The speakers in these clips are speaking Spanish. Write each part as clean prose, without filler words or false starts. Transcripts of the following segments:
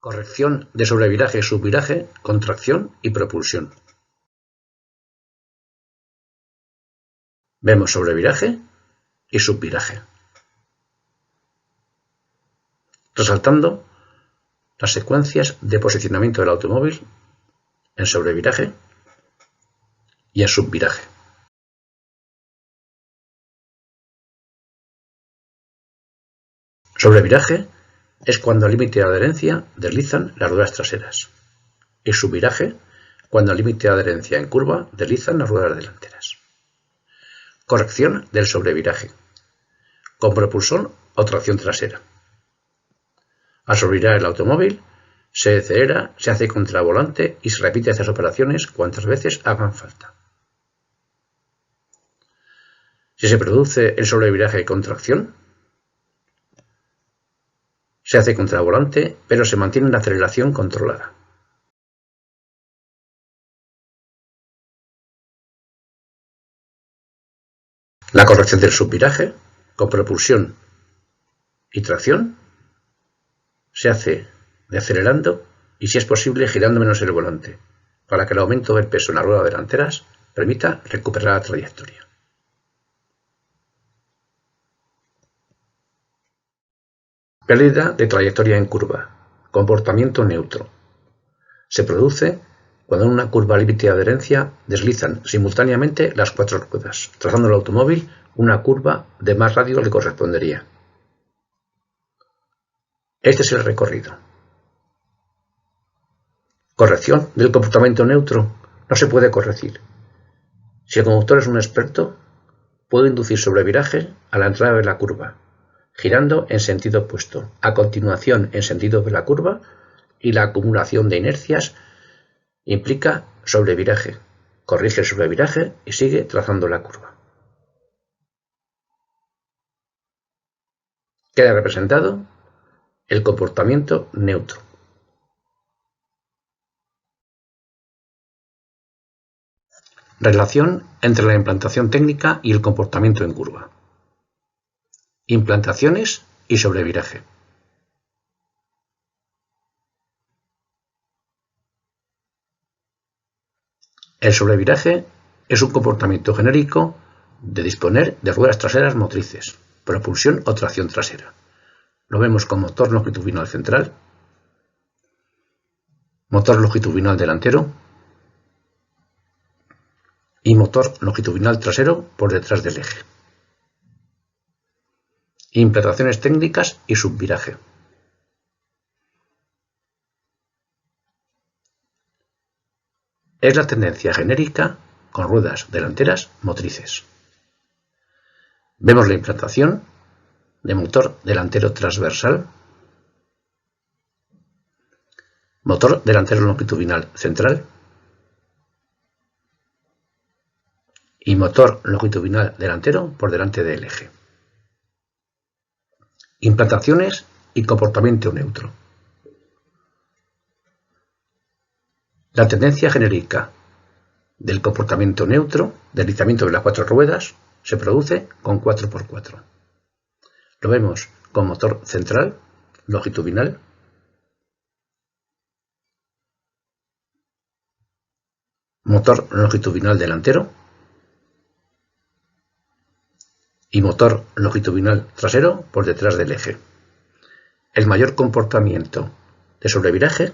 Corrección de sobreviraje y subviraje, contracción y propulsión. Vemos sobreviraje y subviraje, resaltando las secuencias de posicionamiento del automóvil en sobreviraje y en subviraje. Sobreviraje es cuando al límite de adherencia deslizan las ruedas traseras y subviraje cuando al límite de adherencia en curva deslizan las ruedas delanteras. Corrección del sobreviraje con propulsor o tracción trasera. Al sobrevirar el automóvil, se acelera, se hace contra volante y se repite estas operaciones cuantas veces hagan falta. Si se produce el sobreviraje con tracción, se hace contra volante, pero se mantiene la aceleración controlada. La corrección del subviraje, con propulsión y tracción, se hace deacelerando y, si es posible, girando menos el volante, para que el aumento del peso en las ruedas delanteras permita recuperar la trayectoria. Pérdida de trayectoria en curva. Comportamiento neutro. Se produce cuando en una curva límite de adherencia deslizan simultáneamente las cuatro ruedas, trazando el automóvil una curva de más radio que le correspondería. Este es el recorrido. Corrección del comportamiento neutro no se puede corregir. Si el conductor es un experto, puede inducir sobreviraje a la entrada de la curva, girando en sentido opuesto, a continuación en sentido de la curva, y la acumulación de inercias implica sobreviraje. Corrige el sobreviraje y sigue trazando la curva. Queda representado el comportamiento neutro. Relación entre la implantación técnica y el comportamiento en curva. Implantaciones y sobreviraje. El sobreviraje es un comportamiento genérico de disponer de ruedas traseras motrices, propulsión o tracción trasera. Lo vemos con motor longitudinal central, motor longitudinal delantero y motor longitudinal trasero por detrás del eje. Implantaciones técnicas y subviraje. Es la tendencia genérica con ruedas delanteras motrices. Vemos la implantación de motor delantero transversal, motor delantero longitudinal central y motor longitudinal delantero por delante del eje. Implantaciones y comportamiento neutro. La tendencia genérica del comportamiento neutro, deslizamiento de las cuatro ruedas, se produce con 4x4. Lo vemos con motor central, longitudinal, motor longitudinal delantero y motor longitudinal trasero por detrás del eje. El mayor comportamiento de sobreviraje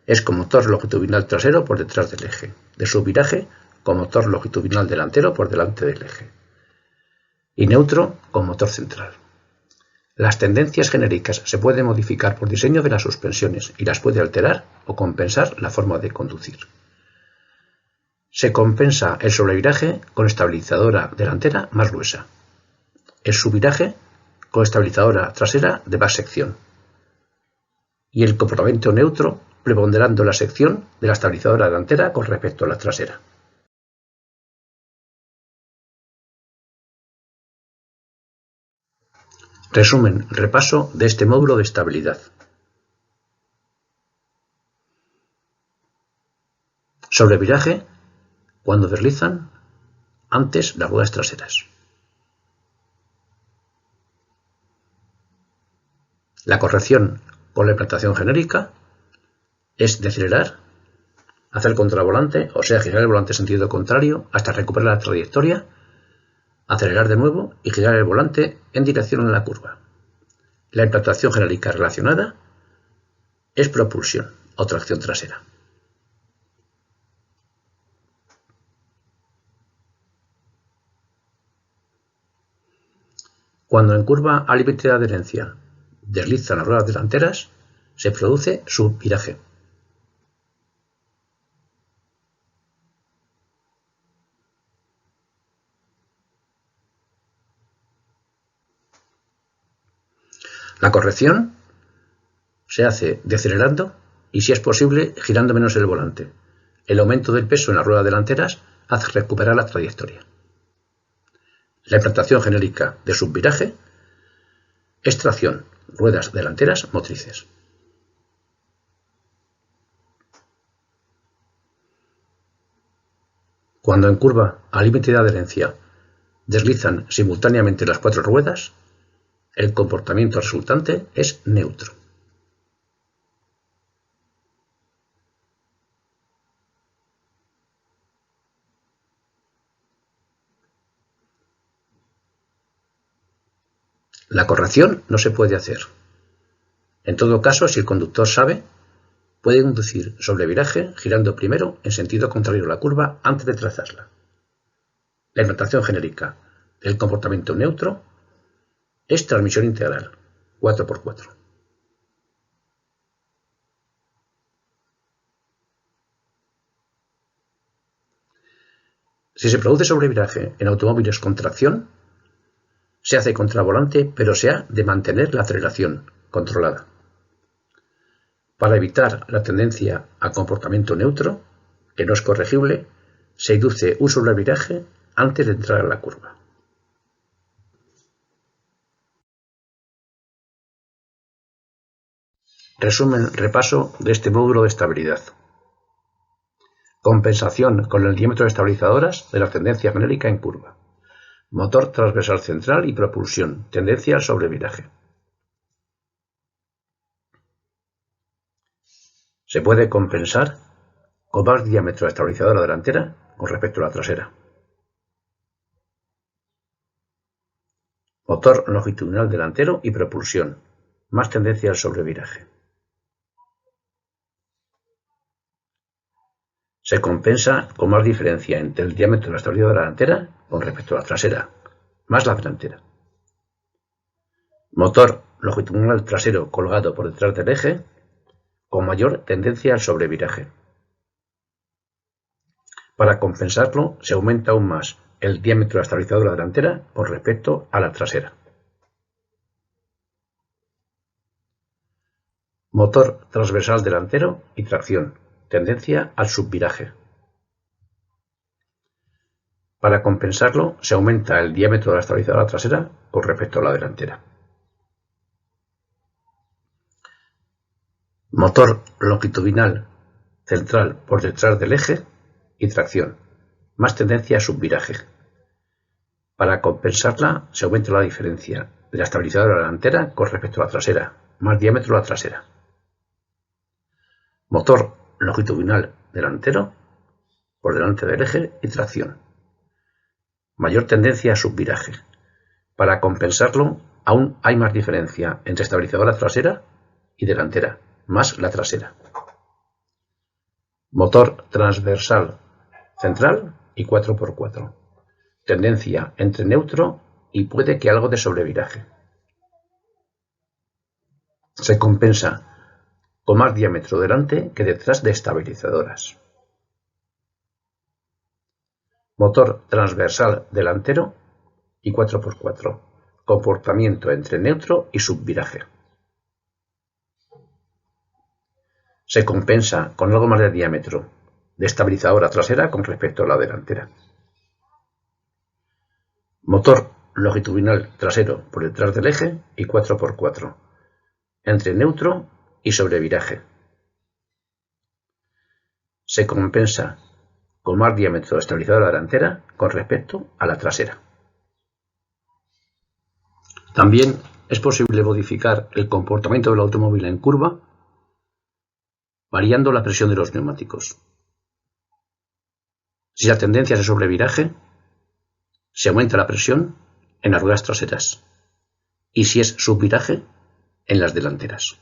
es con motor longitudinal trasero por detrás del eje, de subviraje con motor longitudinal delantero por delante del eje y neutro con motor central. Las tendencias genéricas se pueden modificar por diseño de las suspensiones y las puede alterar o compensar la forma de conducir. Se compensa el sobreviraje con estabilizadora delantera más gruesa, el subviraje con estabilizadora trasera de más sección y el comportamiento neutro preponderando la sección de la estabilizadora delantera con respecto a la trasera. Resumen, repaso de este módulo de estabilidad. Sobreviraje cuando deslizan antes las ruedas traseras. La corrección con la implantación genérica es decelerar, hacer contravolante, o sea, girar el volante en sentido contrario hasta recuperar la trayectoria, acelerar de nuevo y girar el volante en dirección a la curva. La implantación genérica relacionada es propulsión o tracción trasera. Cuando en curva a límite de adherencia deslizan las ruedas delanteras, se produce subviraje. La corrección se hace decelerando y, si es posible, girando menos el volante. El aumento del peso en las ruedas delanteras hace recuperar la trayectoria. La implantación genérica de subviraje es tracción, ruedas delanteras motrices. Cuando en curva a límite de adherencia deslizan simultáneamente las 4 ruedas, el comportamiento resultante es neutro. La corrección no se puede hacer. En todo caso, si el conductor sabe, puede inducir sobreviraje girando primero en sentido contrario a la curva antes de trazarla. La implantación genérica del comportamiento neutro es transmisión integral, 4x4. Si se produce sobreviraje en automóviles con tracción, se hace contravolante, pero se ha de mantener la aceleración controlada. Para evitar la tendencia a comportamiento neutro, que no es corregible, se induce un sobreviraje antes de entrar a la curva. Repaso de este módulo de estabilidad. Compensación con el diámetro de estabilizadoras de la tendencia genérica en curva. Motor transversal central y propulsión, tendencia al sobreviraje. Se puede compensar con más diámetro de estabilizadora delantera con respecto a la trasera. Motor longitudinal delantero y propulsión, más tendencia al sobreviraje. Se compensa con más diferencia entre el diámetro de la estabilizadora delantera con respecto a la trasera, más la delantera. Motor longitudinal trasero colgado por detrás del eje, con mayor tendencia al sobreviraje. Para compensarlo, se aumenta aún más el diámetro de la estabilizadora delantera con respecto a la trasera. Motor transversal delantero y tracción, tendencia al subviraje. Para compensarlo, se aumenta el diámetro de la estabilizadora trasera con respecto a la delantera. Motor longitudinal central por detrás del eje y tracción, más tendencia a subviraje. Para compensarla, se aumenta la diferencia de la estabilizadora delantera con respecto a la trasera, más diámetro de la trasera. Motor longitudinal delantero por delante del eje y tracción. Mayor tendencia a subviraje. Para compensarlo, aún hay más diferencia entre estabilizadora trasera y delantera, más la trasera. Motor transversal central y 4x4. Tendencia entre neutro y puede que algo de sobreviraje. Se compensa con más diámetro delante que detrás de estabilizadoras. Motor transversal delantero y 4x4. Comportamiento entre neutro y subviraje. Se compensa con algo más de diámetro de estabilizadora trasera con respecto a la delantera. Motor longitudinal trasero por detrás del eje y 4x4. Entre neutro y sobreviraje. Se compensa con más diámetro de estabilizadora delantera con respecto a la trasera. También es posible modificar el comportamiento del automóvil en curva variando la presión de los neumáticos. Si la tendencia es a sobreviraje, se aumenta la presión en las ruedas traseras y si es subviraje, en las delanteras.